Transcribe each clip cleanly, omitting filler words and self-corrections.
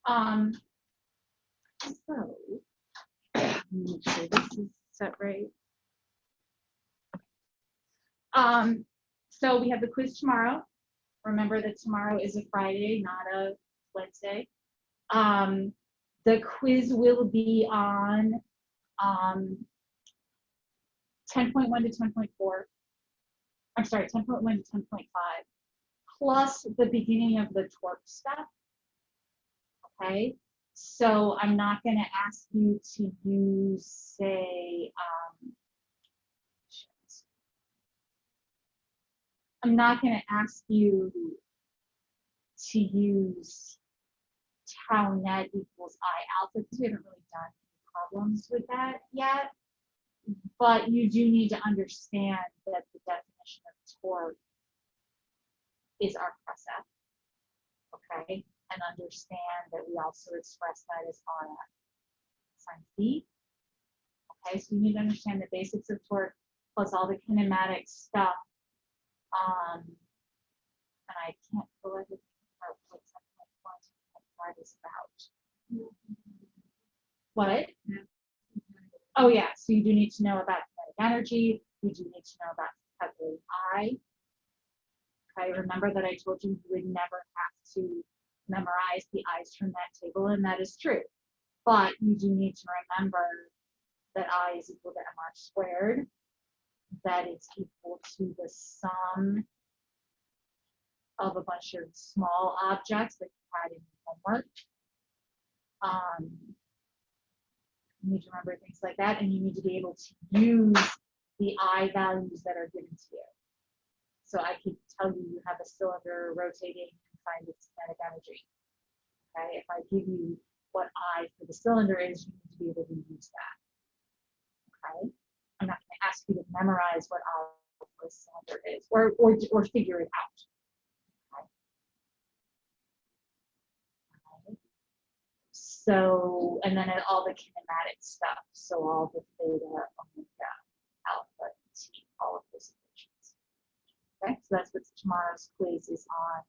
So, make sure this is set right. So we have the quiz tomorrow. Remember that tomorrow is a Friday, not a Wednesday. The quiz will be on 10.1 to 10.4. I'm sorry, 10.1 to 10.5, plus the beginning of the torque stuff. Okay, so I'm not going to ask you to use, say, I'm not going to ask you to use tau net equals I alpha, because we haven't really done any problems with that yet. But you do need to understand that the definition of torque is R cross F, okay? And understand that we also express that as RF sine phi. Okay, so you need to understand the basics of torque plus all the kinematic stuff. And I can't pull everything apart what 10.1 is about. What? Oh yeah, so you do need to know about kinetic energy. You do need to know about calculating I. Okay, remember that I told you you would never have to memorize the I's from that table, and that is true. But you do need to remember that I is equal to mr squared, that it's equal to the sum of a bunch of small objects that you had in your homework. You need to remember things like that, and you need to be able to use the I values that are given to you. So I could tell you have a cylinder rotating and find its kinetic energy. Okay, if I give you what I for the cylinder is, you need to be able to use that. Okay, I'm not going to ask you to memorize what I for a cylinder is, or figure it out. Okay. So, and then all the kinematic stuff. So all the theta, omega, alpha, t, all of those equations. Okay, so that's what tomorrow's quiz is on.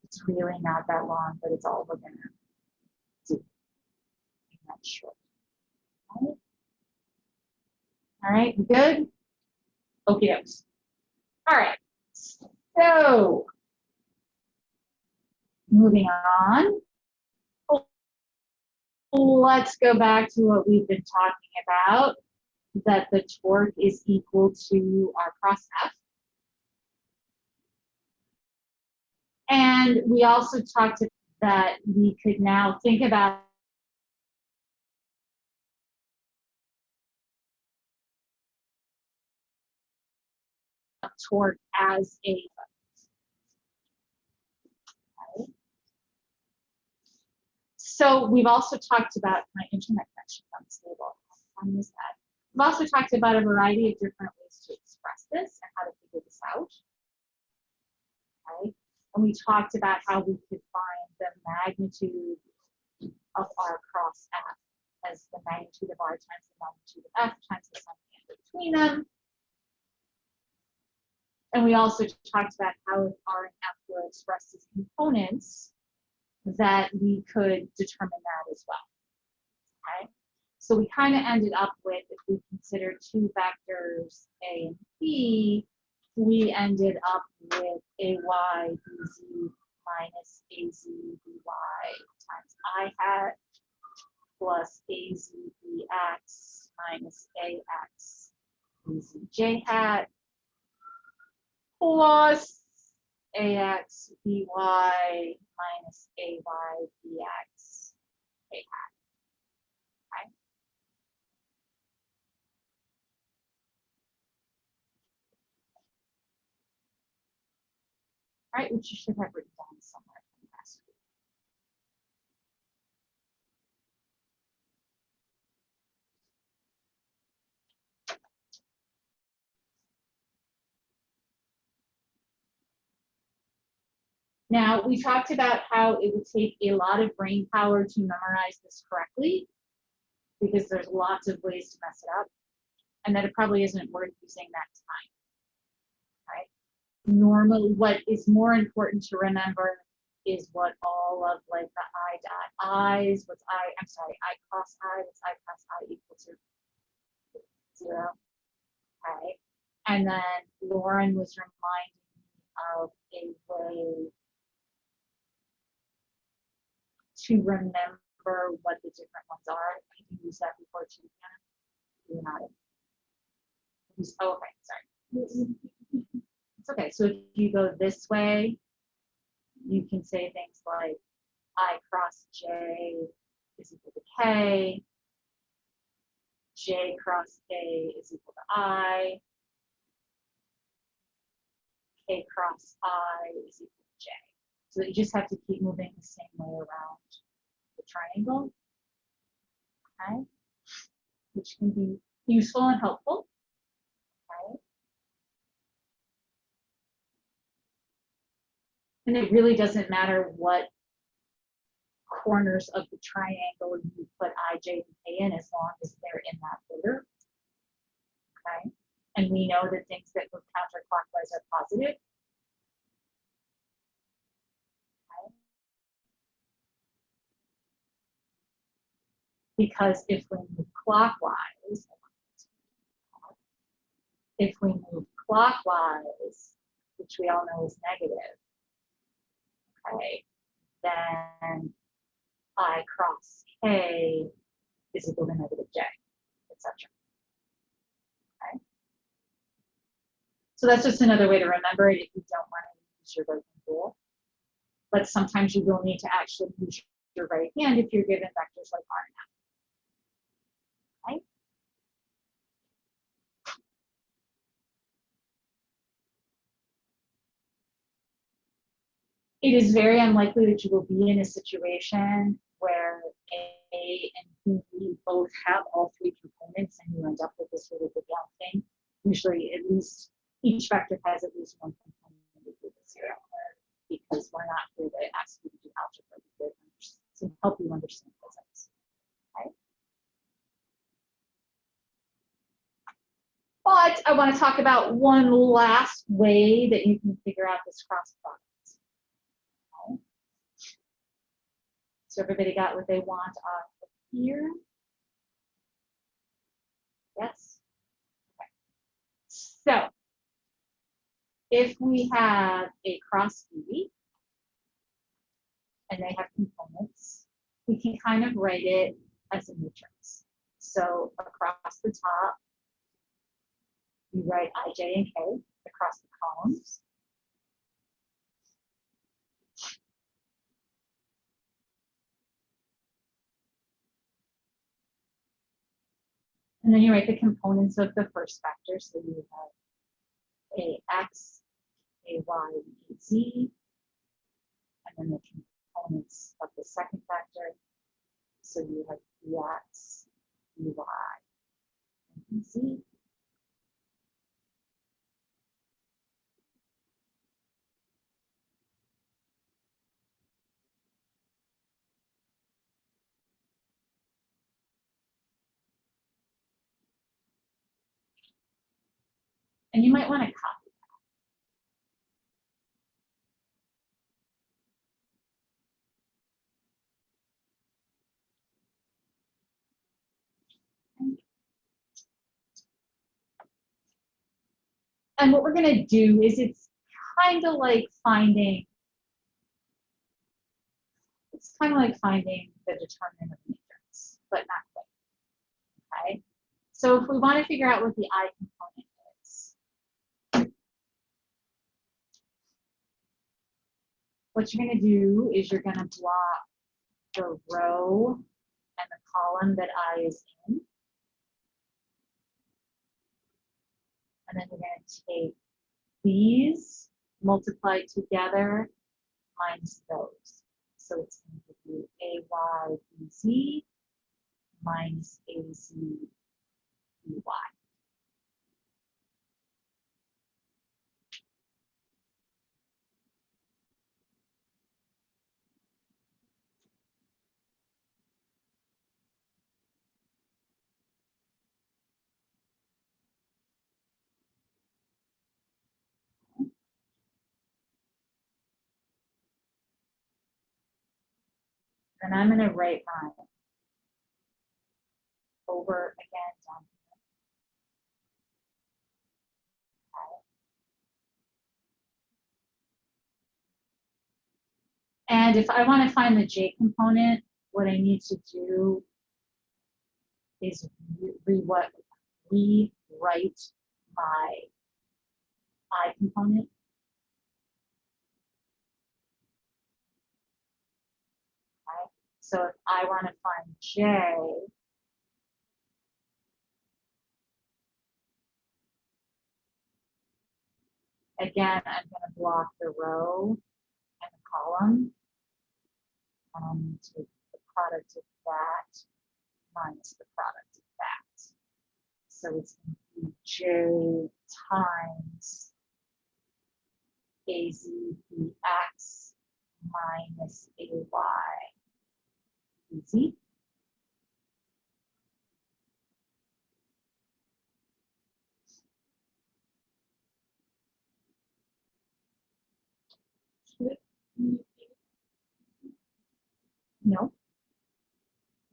It's really not that long, but it's all we're gonna do in that short. All right, we good? Okay, all right. So moving on. Let's go back to what we've been talking about, that the torque is equal to R cross F. And we also talked about that we could now think about torque as a So we've also talked about my internet connection unstable. We've also talked about a variety of different ways to express this and how to figure this out. Okay. And we talked about how we could find the magnitude of R cross F as the magnitude of R times the magnitude of F times the sum between them. And we also talked about how if R and F were expressed as components, that we could determine that as well. Okay, so we kind of ended up with, if we consider two vectors A and B, we ended up with AY BZ minus AZ BY times I hat plus AZ BX minus AX BZ J hat plus AX BY minus AY BX A hat. Okay. All right, which you should have written down somewhere from last week. Now, we talked about how it would take a lot of brain power to memorize this correctly, because there's lots of ways to mess it up, and that it probably isn't worth using that time. Right? Normally, what is more important to remember is what all of like the I dot I's, what's I, I'm sorry, I cross I, what's I cross I equal to 0. Okay. And then Lauren was reminding me of a way to remember what the different ones are. Can you use that before too, You're not. Oh, okay, sorry. It's okay. So if you go this way, you can say things like I cross J is equal to K, J cross K is equal to I, K cross I is equal to J. So you just have to keep moving the same way around the triangle, okay? Which can be useful and helpful, okay? And it really doesn't matter what corners of the triangle you put I, J, and K in as long as they're in that order, okay? And we know that things that move counterclockwise are positive. Okay? Because if we move clockwise, which we all know is negative, okay, then I cross K is equal to negative J, etc. Okay. So that's just another way to remember it if you don't want to use your right hand rule. But sometimes you will need to actually use your right hand if you're given vectors like R and F. Okay. It is very unlikely that you will be in a situation where A and B both have all three components and you end up with this really big long thing. Usually, at least each vector has at least one component equal to 0, because we're not here to ask you to do algebra, we're here to help you understand physics. Okay? But I want to talk about one last way that you can figure out this cross product. Okay? So everybody got what they want off of here? Yes? Okay. So if we have a cross B and they have components, we can kind of write it as a matrix. So across the top, you write I, J, and K across the columns. And then you write the components of the first vector. So you have a x, a y, a z, and then the components of the second vector. So you have bx, by, and bz. And you might want to copy that. And what we're going to do is it's kind of like finding the determinant of the matrix, but not quite. Okay. So if we want to figure out what the I component is, what you're going to do is you're going to block the row and the column that I is in. And then you're going to take these multiplied together minus those. So it's going to be AY BZ minus AZ BY. And I'm going to write mine over again down here. Okay. And if I want to find the J component, what I need to do is rewrite my I component. Okay. So if I want to find J, again, I'm going to block the row and the column. And take the product of that minus the product of that. So it's going to be J times AZBX minus AY. Easy. No.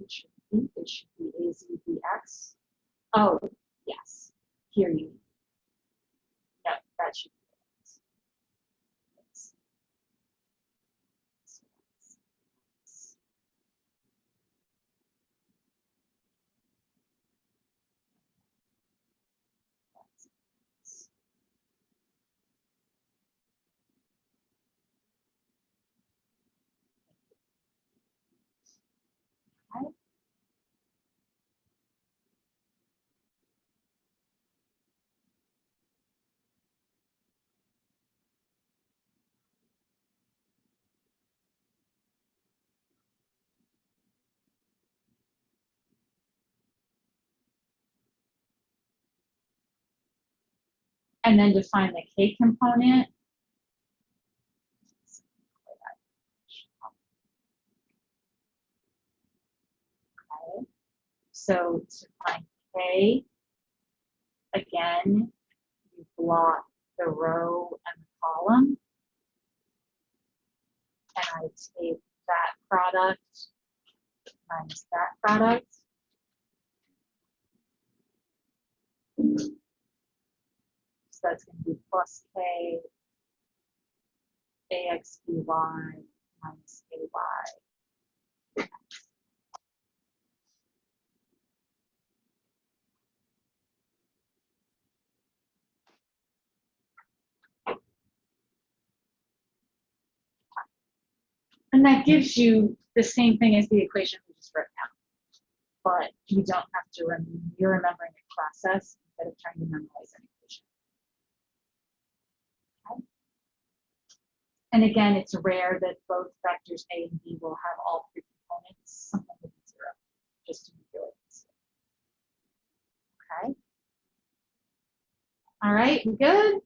It should be AZBX. Oh, yes. Here you. No, that should be it. Okay. And then define the K component. Okay. So to find K, again, you block the row and the column. And I take that product minus that product. So that's going to be plus K AXBY minus AY. And that gives you the same thing as the equation we just wrote down. But you don't have to remember, you're remembering the process instead of trying to memorize an equation. Okay. And again, it's rare that both vectors A and B will have all three components, something with 0, just to be really easy. Okay. All right, we good?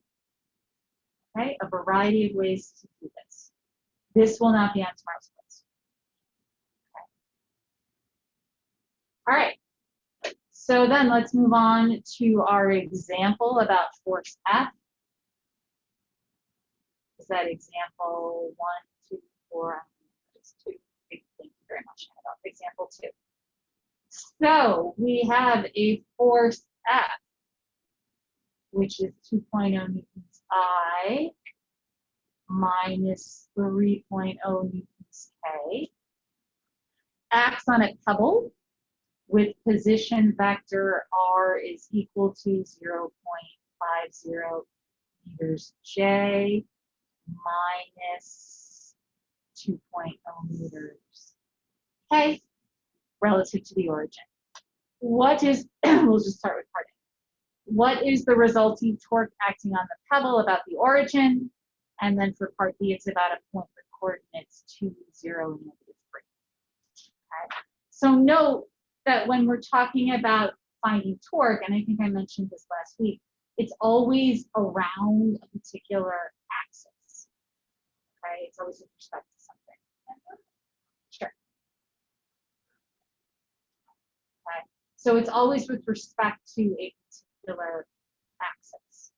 Okay, a variety of ways to do this. This will not be on tomorrow's quiz. Okay. All right. So then let's move on to our example about force F. Is that example 1, 2, 4? It's 2. Thank you very much. Example 2. So we have a force F, which is 2.0 newtons I minus 3.0 newtons K, acts on a pebble with position vector R is equal to 0.50 meters J minus 2.0 meters K relative to the origin. What is, we'll just start with part A. What is the resulting torque acting on the pebble about the origin? And then for part B, it's about a point with coordinates 2, 0, and -3. Okay. So note that when we're talking about finding torque, and I think I mentioned this last week, it's always around a particular axis. Okay, it's always with respect to something. Sure. Okay, so it's always with respect to a particular axis.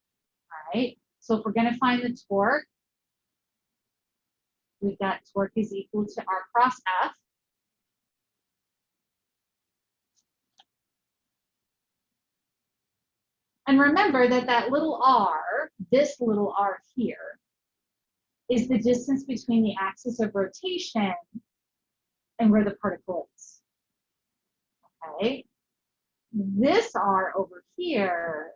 All right, so if we're going to find the torque, we've got torque is equal to R cross F. And remember that that little r, this little r here, is the distance between the axis of rotation and where the particle is. Okay? This r over here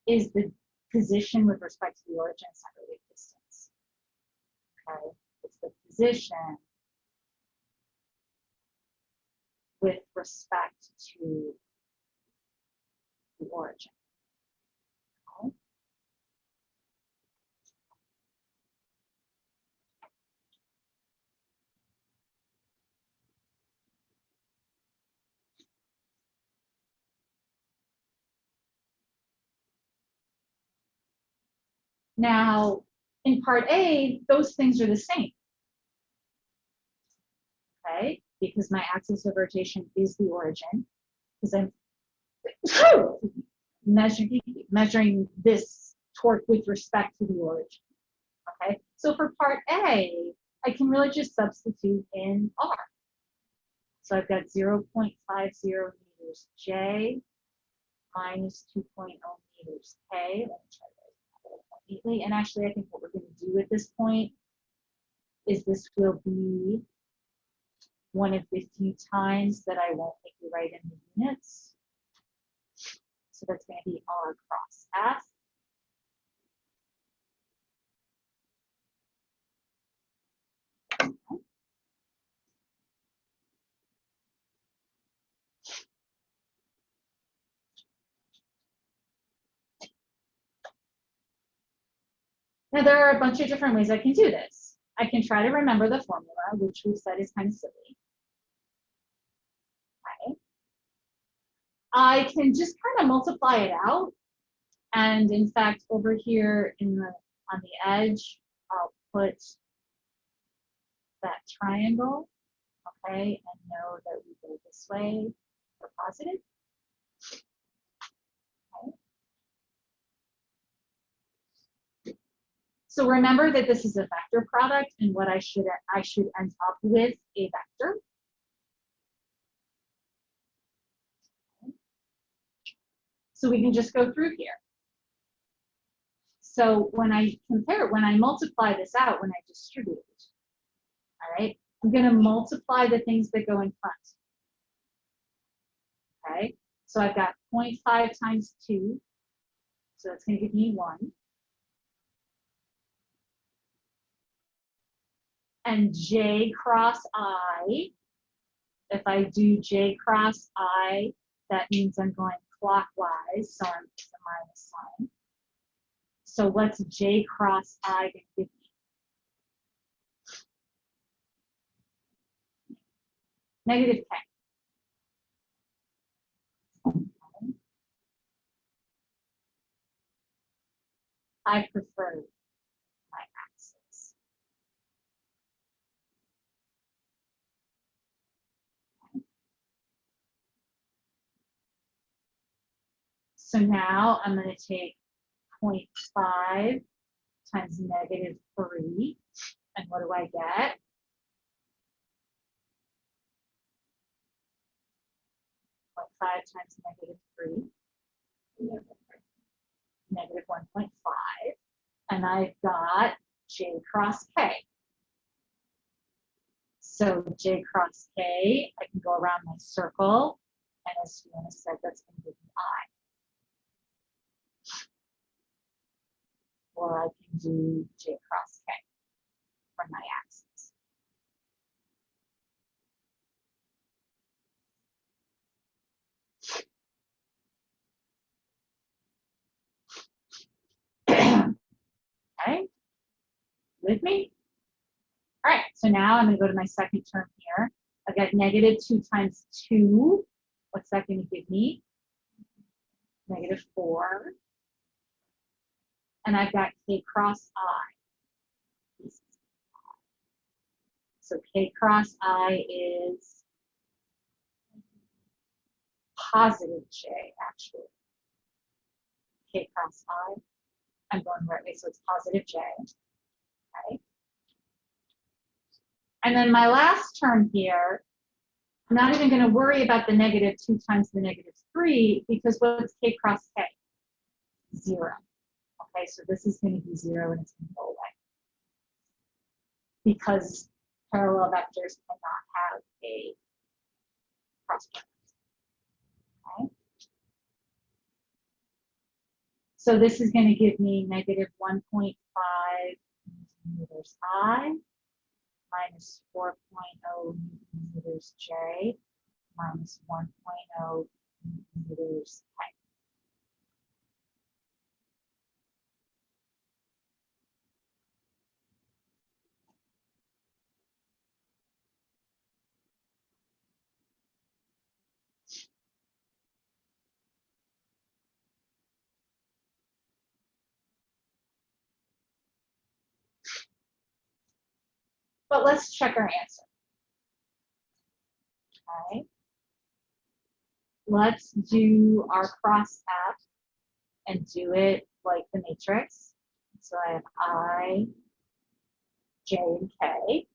is the position with respect to the origin center wave distance. Okay? It's the position with respect to the origin. Okay? Now, in part A, those things are the same. Okay? Because my axis of rotation is the origin, because I'm measuring this torque with respect to the origin. Okay? So for part A, I can really just substitute in R. So I've got 0.50 meters J minus 2.0 meters K. Let me try that neatly. And actually, I think what we're going to do at this point is this will be one of the few times that I won't make you write in the units. So that's going to be R cross F. Now, there are a bunch of different ways I can do this. I can try to remember the formula, which we said is kind of silly. Okay. I can just kind of multiply it out. And in fact, over here on the edge, I'll put that triangle, okay, and know that we go this way for positive. Okay. So remember that this is a vector product, and what I should end up with a vector. Okay. So we can just go through here. So when I multiply this out, when I distribute, all right, I'm going to multiply the things that go in front. Okay, so I've got 0.5 times 2, so that's going to give me 1. And J cross I, if I do J cross I, that means I'm going clockwise, so it's a minus sign. So what's J cross I going to give me? Negative K. Okay. I prefer my axis. Okay. So now I'm going to take 0.5 times negative 3, and what do I get? .5 times negative 3, negative 1.5, and I've got J cross K. So J cross K, I can go around my circle, and as Fiona said, that's going to give me I. Or I can do J cross K for my axis. Okay, with me? All right, so now I'm going to go to my second term here. I've got negative 2 times 2. What's that going to give me? Negative 4. And I've got K cross I. So K cross I is positive J, actually. K cross I. I'm going the right way, so it's positive J. Okay. And then my last term here, I'm not even going to worry about the negative 2 times the negative 3 because what's k cross k? 0. Okay, so this is going to be 0 and it's going to go away. Because parallel vectors cannot have a cross product. Okay. So this is going to give me negative 1.5 meters I minus 4.0 meters J minus 1.0 meters K. But let's check our answer. Okay. Let's do our cross F and do it like the matrix. So I have I, J, and K.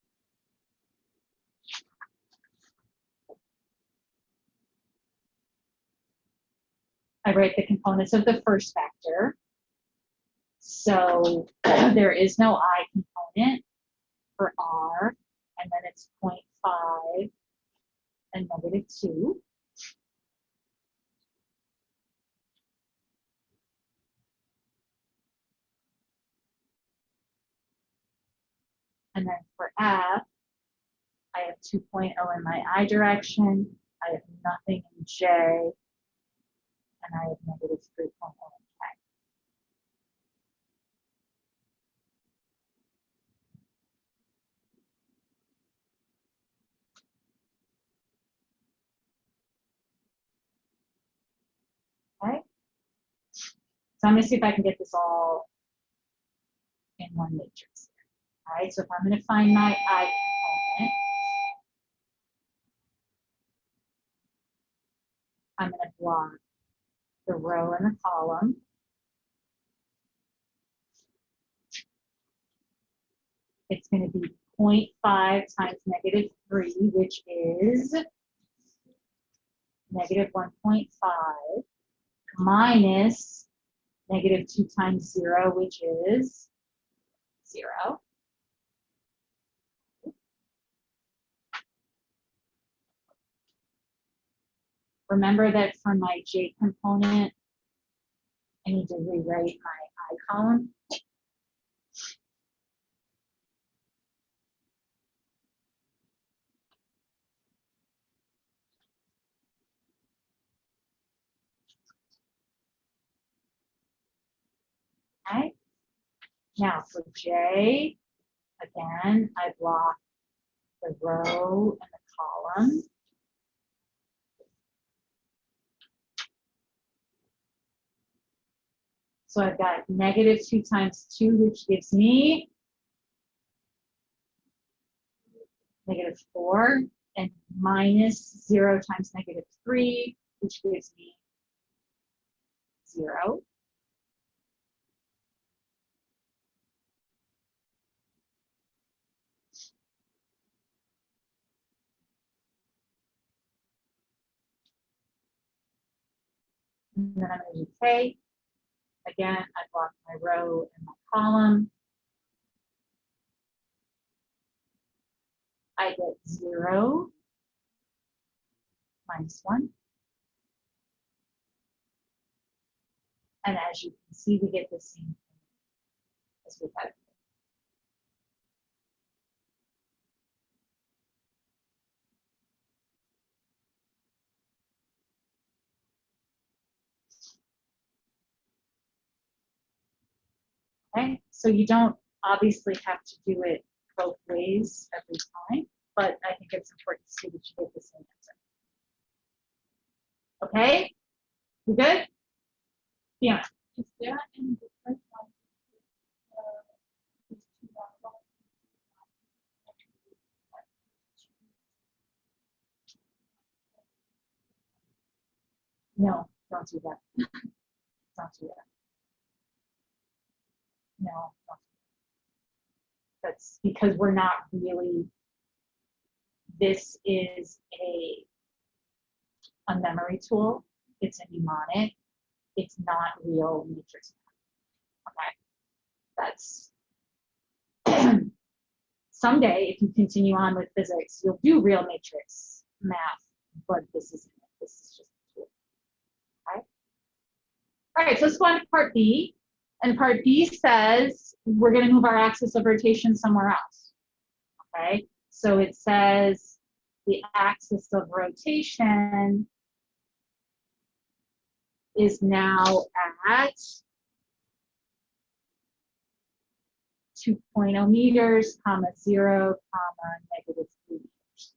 I write the components of the first vector. So there is no I component for R, and then it's 0.5 and negative 2. And then for F, I have 2.0 in my I direction, I have nothing in J, and I have negative 3.0 in K. Okay? So I'm going to see if I can get this all in one matrix. All right, so if I'm going to find my I component, I'm going to block the row and the column. It's going to be 0.5 times negative 3, which is negative 1.5, minus negative 2 times 0, which is 0. Remember that for my J component, I need to rewrite my I column. Okay. Now for J, again, I block the row and the column. So I've got negative 2 times 2, which gives me negative 4, and minus 0 times negative 3, which gives me 0. And then I'm going to do K. Again, I block my row and my column. I get 0 minus 1. And as you can see, we get the same thing as we had. Okay, so you don't obviously have to do it both ways every time, but I think it's important to see that you get the same answer. Okay, you good? Yeah. Is there any difference on these two variables? No, don't do that. Don't do that. No, don't. That's because we're not really, this is a memory tool. it's a mnemonic. It's not real matrix math. Okay, that's someday if you continue on with physics, you'll do real matrix math, but this isn't it. This is just a tool. Okay. All right, so let's go on to part B. And part B says we're going to move our axis of rotation somewhere else. Okay, so it says the axis of rotation is now at 2.0 meters, comma 0, comma negative 3 meters.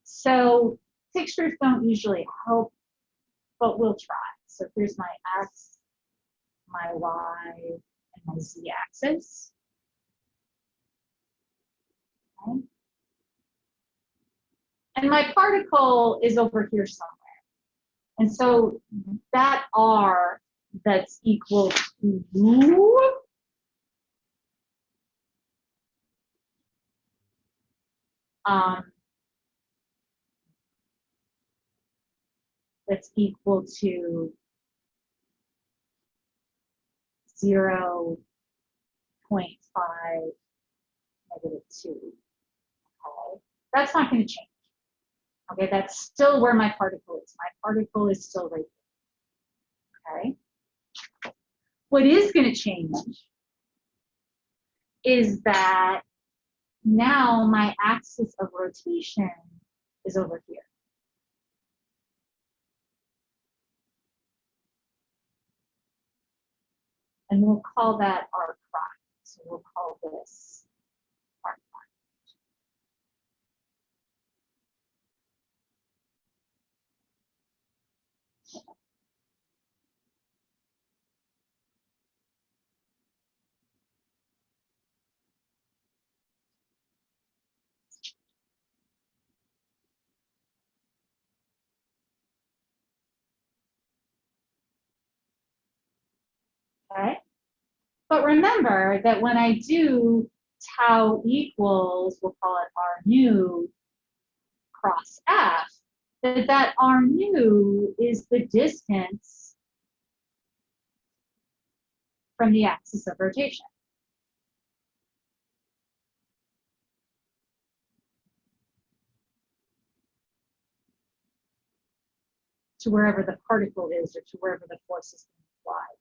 So pictures don't usually help, but we'll try. So here's my x, my y, and my z axis. Okay. And my particle is over here somewhere. And so that r that's equal to that's equal to 0.5 negative 2. Okay. That's not going to change. Okay, that's still where my particle is. My particle is still right there. Okay. What is going to change is that now my axis of rotation is over here. And we'll call that r prime. So we'll call this r prime. Okay. But remember that when I do tau equals, we'll call it r nu cross f, that r nu is the distance from the axis of rotation. To wherever the particle is or to wherever the force is being applied.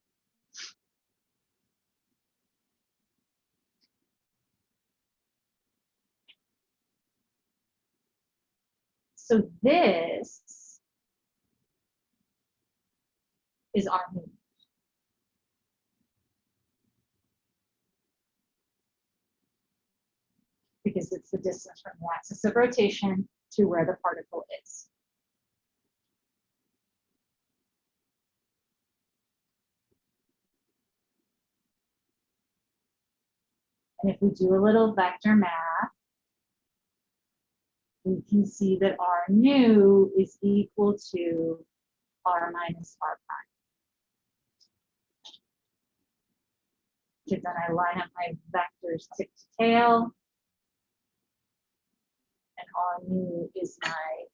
So this is r nu. Because it's the distance from the axis of rotation to where the particle is. And if we do a little vector math, we can see that r nu is equal to r minus r prime. So then I line up my vectors tip to tail, and r nu is my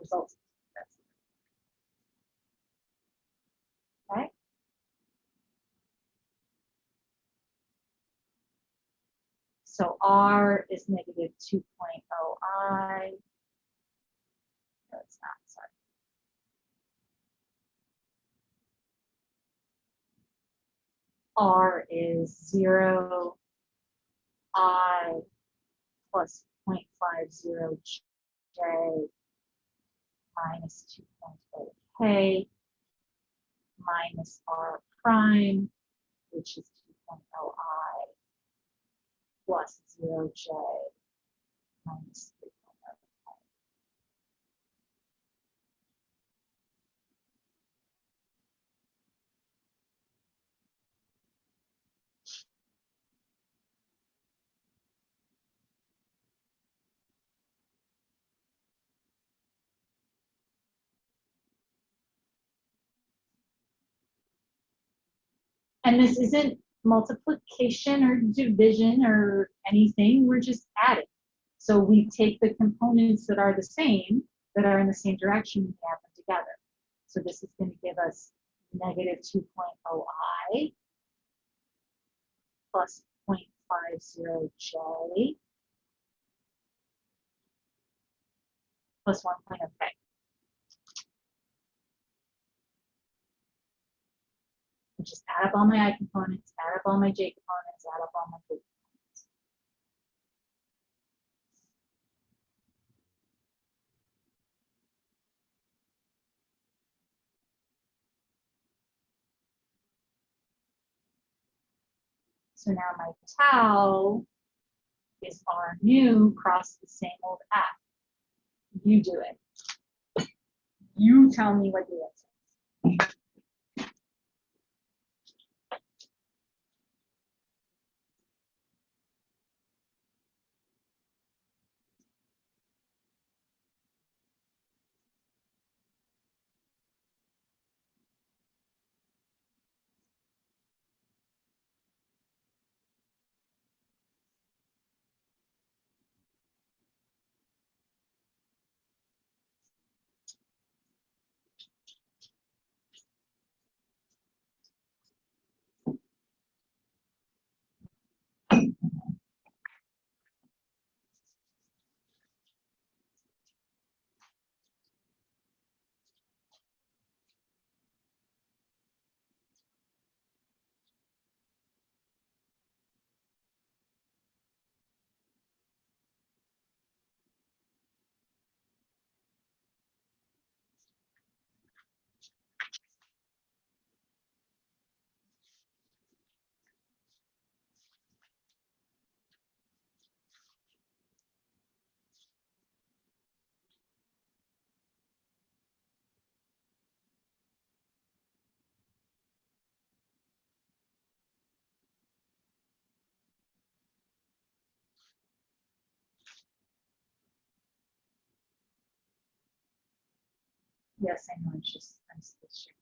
result. Okay. So r is negative 2.0 I. No, it's not, sorry. R is 0 I plus 0.50 J minus 2.0 K minus R prime, which is 2.0 I plus 0 J minus 3.0 K. And this isn't multiplication or division or anything, we're just adding. So we take the components that are the same, that are in the same direction, and add them together. So this is going to give us negative 2.0i plus 0.50j plus 1.0k. Just add up all my I components, add up all my j components, add up all my k components. So now my tau is R nu cross the same old F. You do it. You tell me what the answer is. Yes, I know, it's just, I'm still sharing.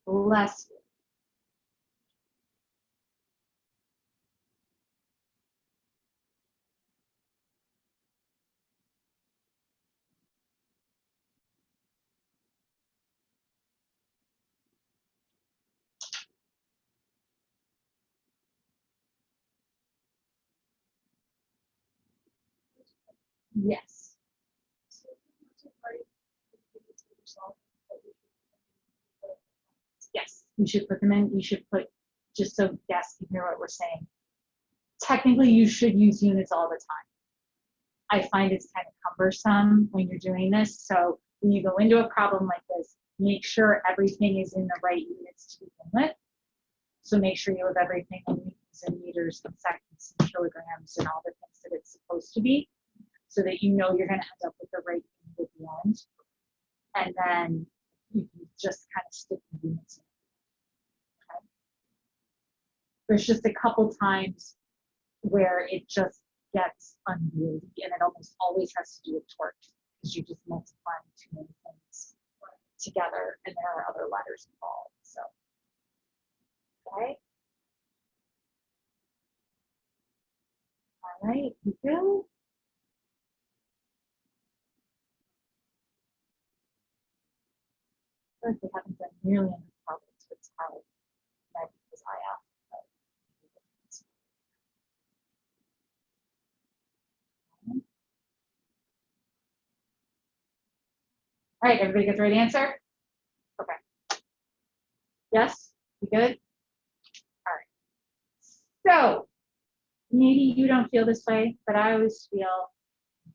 Bless you. Yes. Yes, you should put them in. You should put, just so guests can hear what we're saying. Technically, you should use units all the time. I find it's kind of cumbersome when you're doing this. So when you go into a problem like this, make sure everything is in the right units to begin with. So make sure you have everything in newtons and meters and seconds and kilograms and all the things that it's supposed to be, so that you know you're going to end up with the right unit at the end. And then you can just kind of stick the units in. Okay? There's just a couple times where it just gets unwieldy, and it almost always has to do with torque, because you just multiply too many things together, and there are other letters involved. So, okay. All right, you good? I feel like we haven't done nearly enough problems with tau All right, everybody get the right answer? Okay. Yes? You good? All right. So maybe you don't feel this way, but I always feel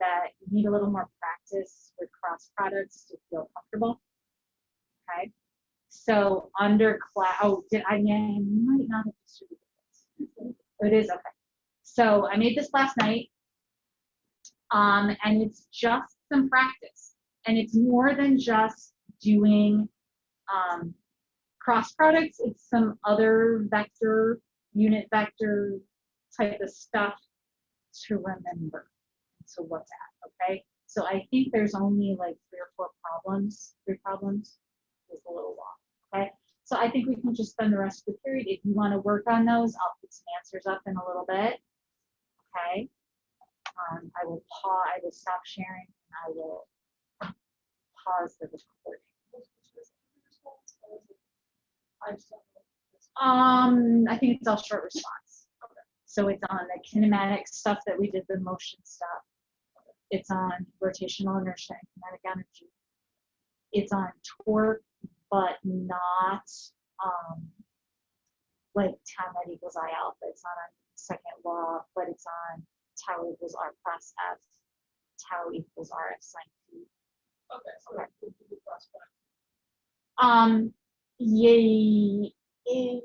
that you need a little more practice with cross products to feel comfortable. Okay. So under class, oh, I might not have distributed this. It is okay. So I made this last night, and it's just some practice, and it's more than just doing cross products. It's some other vector, unit vector type of stuff to remember, to look at. Okay. So I think there's only like 3 or 4 problems. 3 problems is a little long. Okay. So I think we can just spend the rest of the period. If you want to work on those, I'll put some answers up in a little bit. Okay. I will pause. I will stop sharing. And I will pause the recording. I think it's all short response. So it's on the kinematic stuff that we did, the motion stuff. It's on rotational inertia and kinetic energy. It's on torque, but not like tau net equals I alpha. It's not on second law, but it's on tau equals R plus F, tau equals RF sine P. Okay, so that would be the cross product.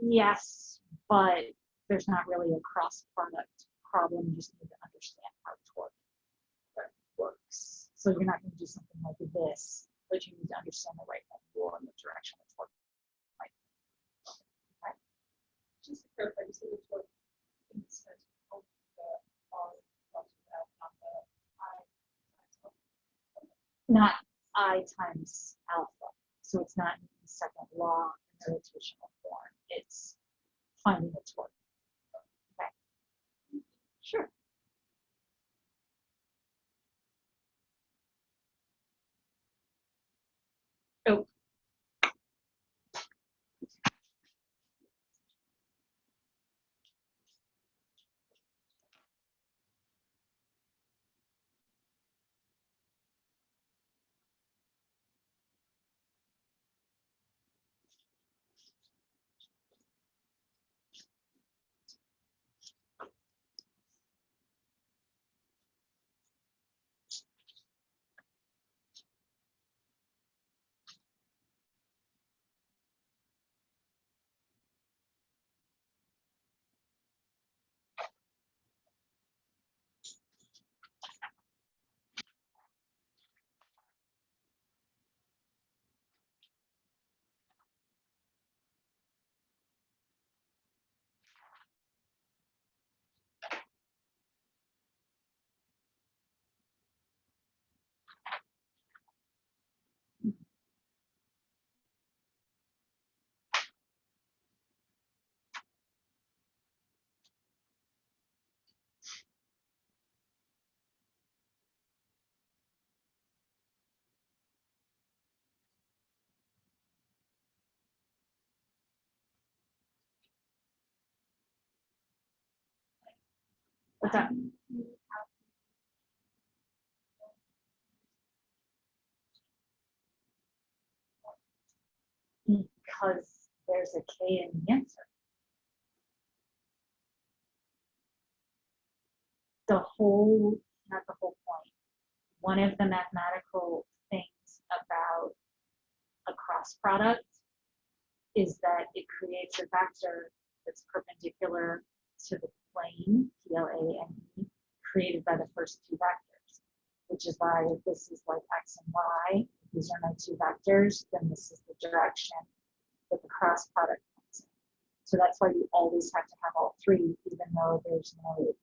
Yes, but there's not really a cross product problem. You just need to understand how torque works. So you're not going to do something like this, but you need to understand the right angle and the direction of torque. Okay. Just to clarify, you said the torque in the sense of the R plus F, not the I times alpha. Not I times alpha. So it's not Newton's second law in the rotational form. It's finding the torque. Okay. Sure. Oh. What's up? Because there's a K in the answer. Not the whole point. One of the mathematical things about a cross product is that it creates a vector that's perpendicular to the plane, PLA and E, created by the first 2 vectors, which is why if this is like X and Y, if these are my 2 vectors, then this is the direction that the cross product comes in. So that's why you always have to have all 3, even though there's no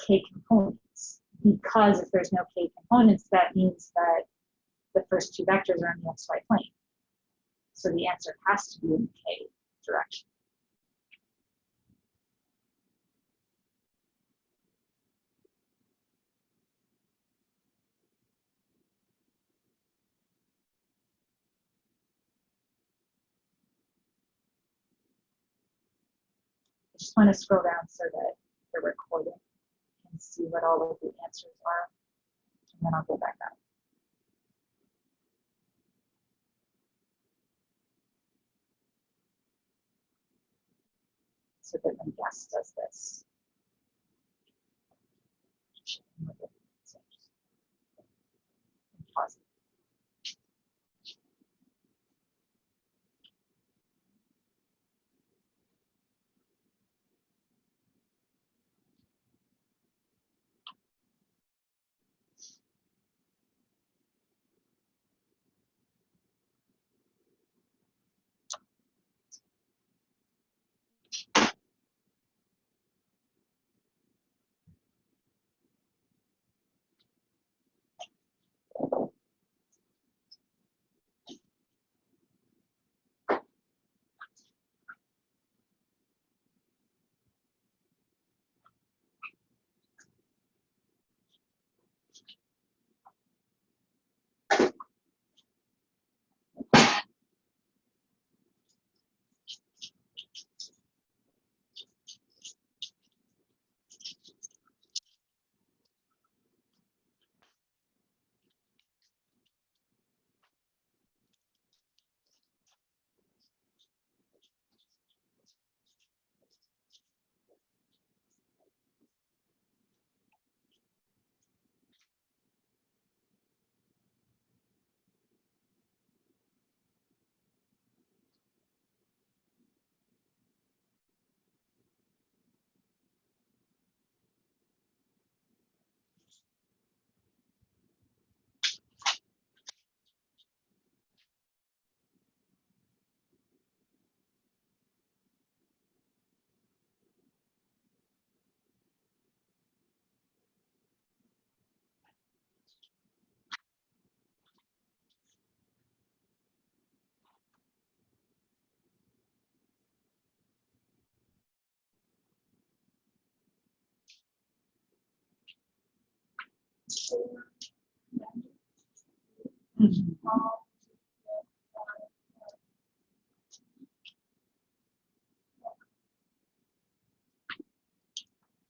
K components. Because if there's no K components, that means that the first 2 vectors are in the XY plane. So the answer has to be in the K direction. I just want to scroll down so that the recording can see what all of the answers are, and then I'll go back up. so that when gas does this. Pause.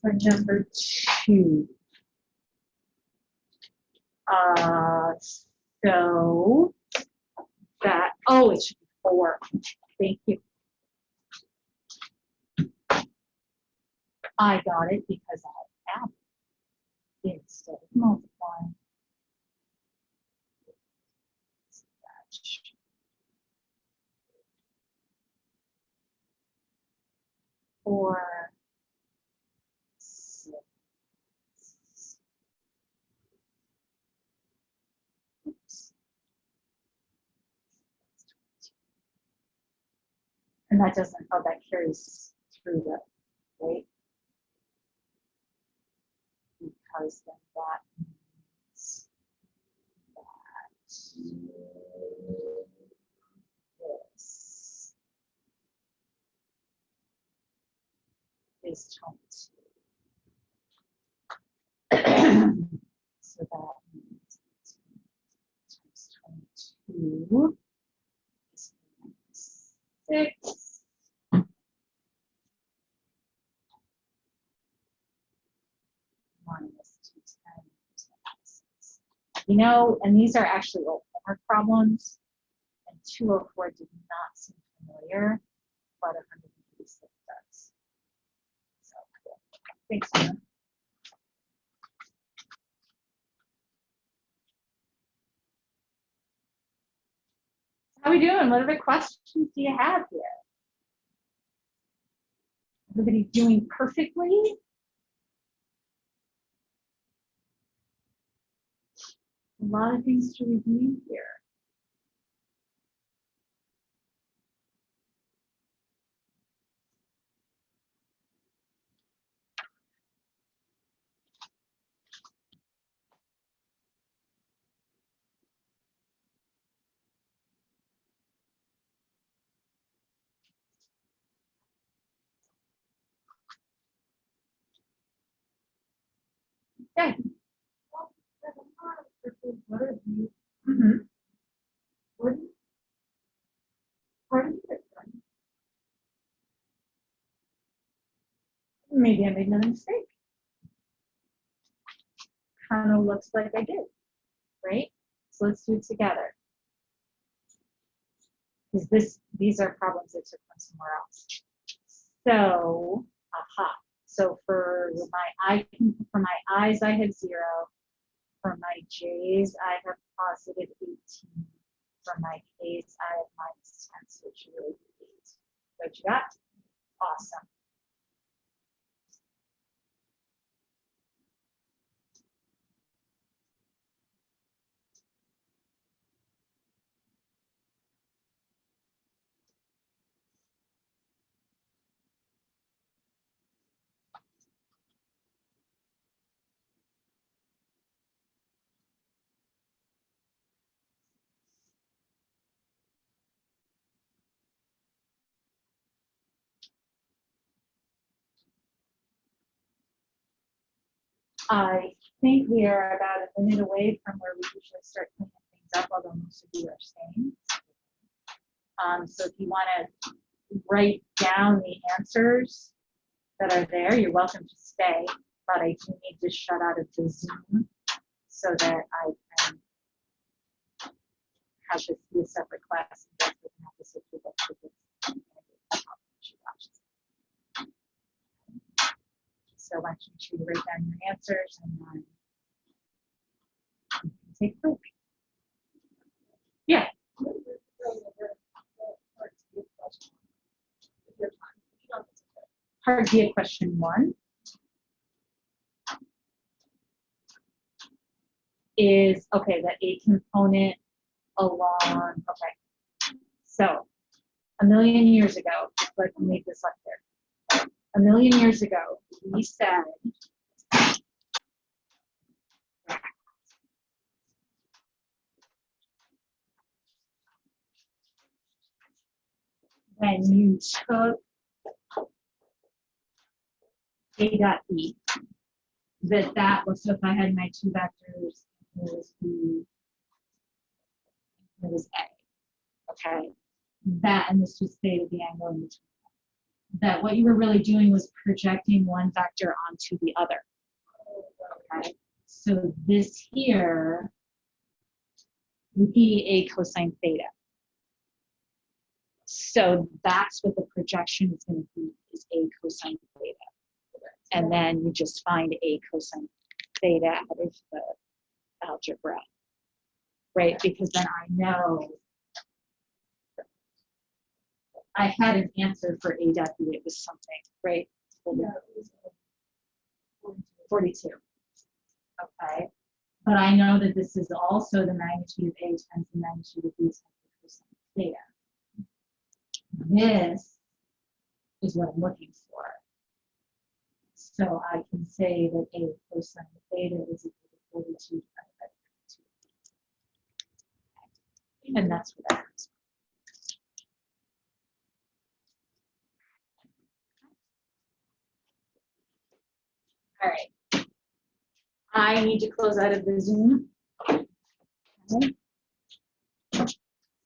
For number 2. So that, oh, it should be 4. Thank you. I got it because I added instead of multiplying. Or 6. Oops. And that doesn't, oh, that carries through the, right? Because then that means that this is 22. So that means times 22 is 6. Minus 210. You know, and these are actually old homework problems, and 204 did not seem familiar, but 186 does. So cool. Thanks, Anna. How are we doing? What other questions do you have here? Everybody doing perfectly? A lot of things to review here. Okay. What are you? Pardon? Maybe I made another mistake. Kind of looks like I did, right? So let's do it together. Because these are problems that took from somewhere else. So, aha. So for my eyes, I have 0. For my J's, I have positive 18. For my K's, I have -10, so it should really be 8. What you got? Awesome. I think we are about a minute away from where we usually start cleaning things up, although most of you are staying. So if you want to write down the answers that are there, you're welcome to stay, but I do need to shut out of the Zoom so that I can have this be a separate class and Beth doesn't have to sit through both of this. So why don't you make sure you write down your answers and then you can take a break. Yeah. Part D of question 1 is, okay, the A component along, okay. So, a million years ago, let's leave this up there. A million years ago, we said, when you took A dot B, that was, so if I had my 2 vectors, it was A, okay? That, and this was theta, the angle in between. That what you were really doing was projecting one vector onto the other, okay? So this here would be A cosine theta. So that's what the projection is going to be, is A cosine theta. And then you just find A cosine theta out of the algebra, right? Because then I know I had an answer for A dot B. It was something, right? 42. Okay. But I know that this is also the magnitude of A times the magnitude of B times the cosine theta. This is what I'm looking for. So I can say that A cosine theta is equal to 42 divided by 32. And that's what that is. All right. I need to close out of the Zoom. Okay.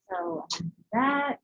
So that.